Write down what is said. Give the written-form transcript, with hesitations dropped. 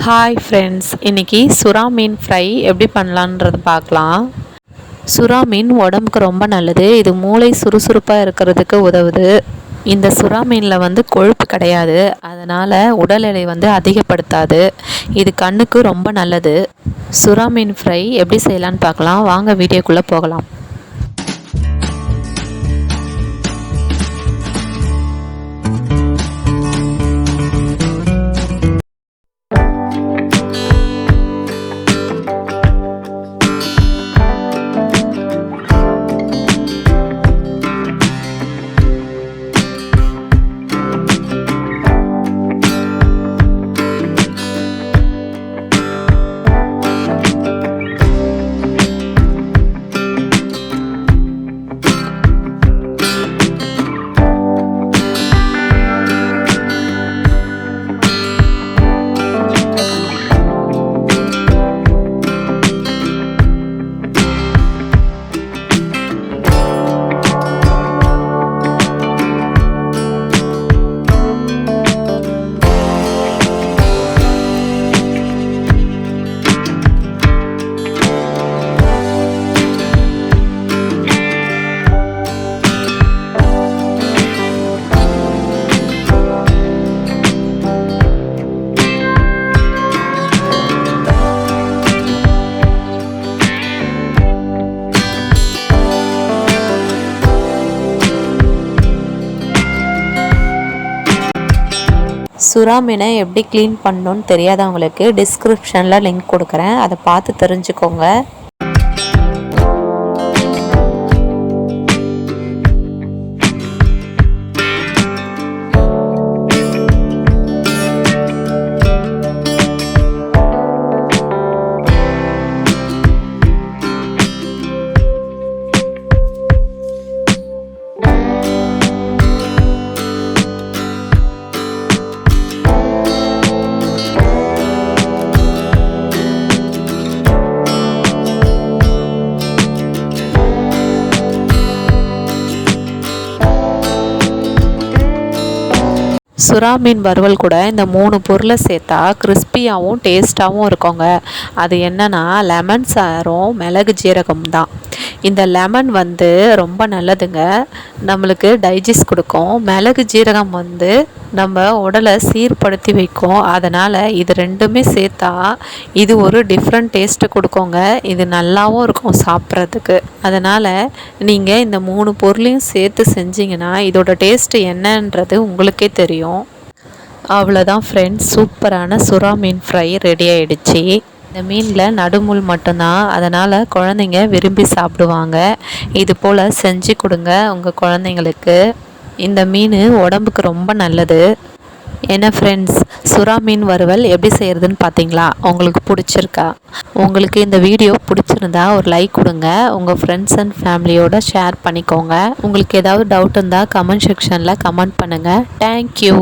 Hi friends, இன்றைக்கி சுறா மீன் fry எப்படி பண்ணலான்றது பார்க்கலாம். சுறா மீன் உடம்புக்கு ரொம்ப நல்லது. இது மூளை சுறுசுறுப்பாக இருக்கிறதுக்கு உதவுது. இந்த சுறா மீனில் கொழுப்பு கிடையாது, அதனால் உடல் எடை அதிகப்படுத்தாது. இது கண்ணுக்கு ரொம்ப நல்லது. சுறா மீன் ஃப்ரை எப்படி செய்யலான்னு பார்க்கலாம். வாங்க வீடியோக்குள்ளே போகலாம். சுறா மீனை எப்படி க்ளீன் பண்ணணுன்னு தெரியாதவங்களுக்கு டிஸ்கிரிப்ஷனில் லிங்க் கொடுக்குறேன், அதை பார்த்து தெரிஞ்சுக்கோங்க. சுறா மீன் வறுவல் கூட இந்த 3 பொருளை சேர்த்தா கிறிஸ்பியாகவும் டேஸ்ட்டாகவும் இருக்குங்க. அது என்னென்னா லெமன் சாரும் மிளகு ஜீரகம் தான். இந்த லெமன் ரொம்ப நல்லதுங்க, நம்மளுக்கு டைஜஸ்ட் கொடுக்கும். மிளகு ஜீரகம் நம்ம உடலை சீர்படுத்தி வைக்கும். அதனால் இது ரெண்டுமே சேர்த்தா இது ஒரு டிஃப்ரெண்ட் டேஸ்ட்டு கொடுக்குங்க. இது நல்லாவும் இருக்கும் சாப்பிட்றதுக்கு. அதனால் நீங்கள் இந்த 3 பொருளையும் சேர்த்து செஞ்சிங்கன்னா இதோட டேஸ்ட்டு என்னன்றது உங்களுக்கே தெரியும். அவ்வளோதான் ஃப்ரெண்ட்ஸ், சூப்பரான சுறா மீன் ஃப்ரை ரெடி ஆகிடுச்சி. இந்த மீனில் நடுமுள் மட்டும்தான், அதனால் குழந்தைங்க விரும்பி சாப்பிடுவாங்க. இது போல் செஞ்சு கொடுங்க உங்கள் குழந்தைங்களுக்கு. இந்த மீன் உடம்புக்கு ரொம்ப நல்லது. என்ன ஃப்ரெண்ட்ஸ், சுறா மீன் வறுவல் எப்படி செய்கிறதுன்னு பார்த்தீங்களா? உங்களுக்கு பிடிச்சிருக்கா? உங்களுக்கு இந்த வீடியோ பிடிச்சிருந்தா ஒரு லைக் கொடுங்க. உங்கள் ஃப்ரெண்ட்ஸ் அண்ட் ஃபேமிலியோட ஷேர் பண்ணிக்கோங்க. உங்களுக்கு ஏதாவது டவுட் இருந்தால் கமெண்ட் செக்ஷனில் கமெண்ட் பண்ணுங்கள். தேங்க்யூ.